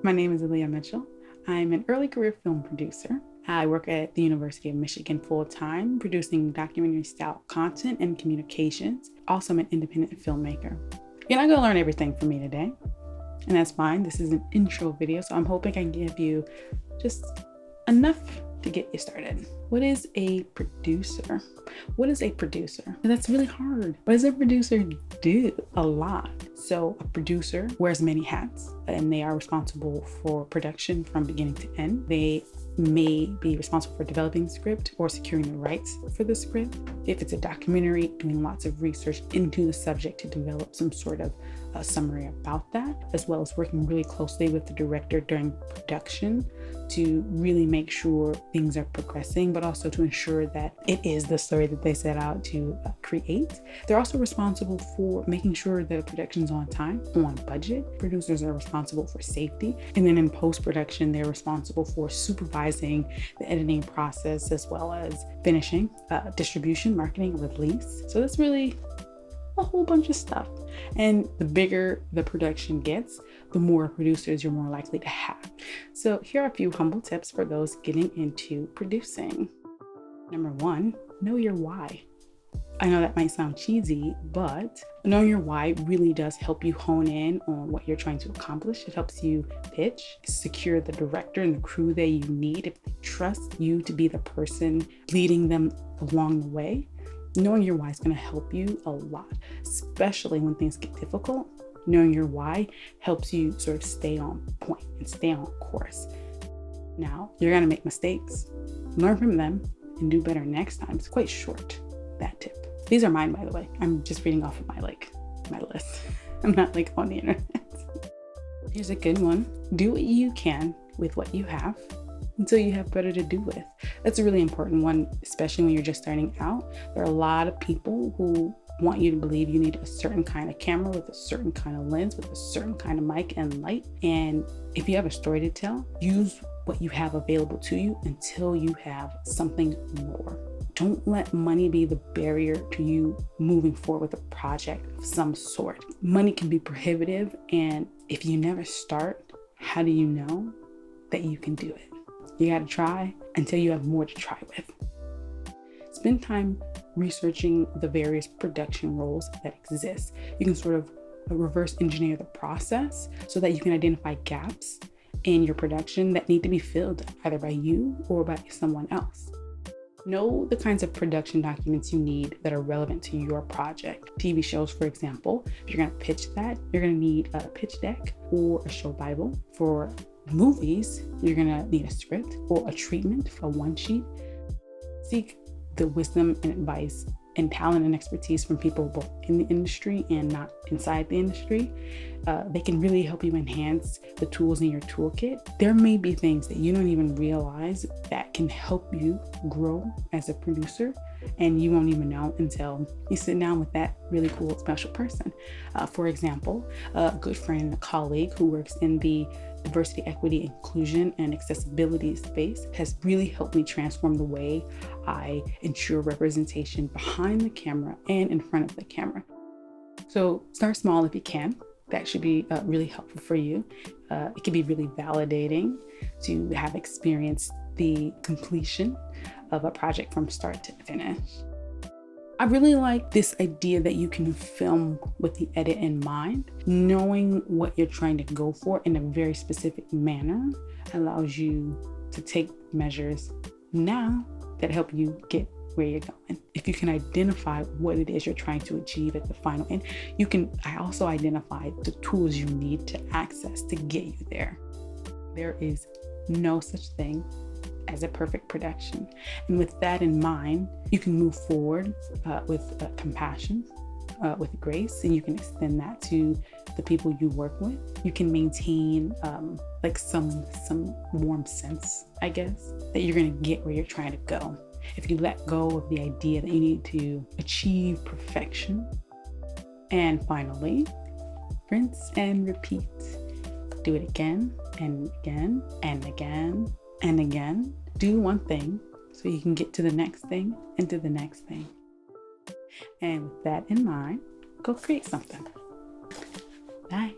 My name is Aaliyah Mitchell. I'm an early career film producer. I work at the University of Michigan full-time, producing documentary-style content and communications. Also, I'm an independent filmmaker. You're not going to learn everything from me today, and that's fine. This is an intro video, so I'm hoping I can give you just enough to get you started. What is a producer? What is a producer? That's really hard. What does a producer do? A lot. So a producer wears many hats, and they are responsible for production from beginning to end. They may be responsible for developing the script or securing the rights for the script. If it's a documentary, doing lots of research into the subject to develop some sort of summary about that, as well as working really closely with the director during production to really make sure things are progressing, but also to ensure that it is the story that they set out to create. They're also responsible for making sure that production's on time, on budget. Producers are responsible for safety. And then in post-production, they're responsible for supervising the editing process, as well as finishing, distribution, marketing, release. So that's really a whole bunch of stuff. And the bigger the production gets, the more producers you're more likely to have. So here are a few humble tips for those getting into producing. Number one, know your why. I know that might sound cheesy, but knowing your why really does help you hone in on what you're trying to accomplish. It helps you pitch, secure the director and the crew that you need if they trust you to be the person leading them along the way. Knowing your why is going to help you a lot, especially when things get difficult. Knowing your why helps you sort of stay on point and stay on course. Now, you're going to make mistakes. Learn from them and do better next time. It's quite short, that tip. These are mine, by the way. I'm just reading off of my list. I'm not on the internet. Here's a good one. Do what you can with what you have until you have better to do with. That's a really important one, especially when you're just starting out. There are a lot of people who want you to believe you need a certain kind of camera with a certain kind of lens, with a certain kind of mic and light. And if you have a story to tell, use what you have available to you until you have something more. Don't let money be the barrier to you moving forward with a project of some sort. Money can be prohibitive, and if you never start, how do you know that you can do it? You gotta try until you have more to try with. Spend time researching the various production roles that exist. You can sort of reverse engineer the process so that you can identify gaps in your production that need to be filled either by you or by someone else. Know the kinds of production documents you need that are relevant to your project. TV shows, for example, if you're gonna pitch that, you're gonna need a pitch deck or a show Bible. For movies, you're gonna need a script or a treatment, a one sheet. Seek the wisdom and advice and talent and expertise from people both in the industry and not inside the industry. They can really help you enhance the tools in your toolkit. There may be things that you don't even realize that can help you grow as a producer, and you won't even know until you sit down with that really cool, special person. For example, a good friend, a colleague who works in the diversity, equity, inclusion, and accessibility space has really helped me transform the way I ensure representation behind the camera and in front of the camera. So start small if you can. That should be really helpful for you. It can be really validating to have experienced the completion of a project from start to finish. I really like this idea that you can film with the edit in mind. Knowing what you're trying to go for in a very specific manner allows you to take measures now that help you get where you're going. If you can identify what it is you're trying to achieve at the final end, I also identify the tools you need to access to get you there. There is no such thing as a perfect production. And with that in mind, you can move forward with compassion, with grace, and you can extend that to the people you work with. You can maintain some warm sense, I guess, that you're gonna get where you're trying to go. If you let go of the idea that you need to achieve perfection. And finally, rinse and repeat. Do it again and again and again and again. Do one thing so you can get to the next thing and to the next thing. And with that in mind, go create something. Bye.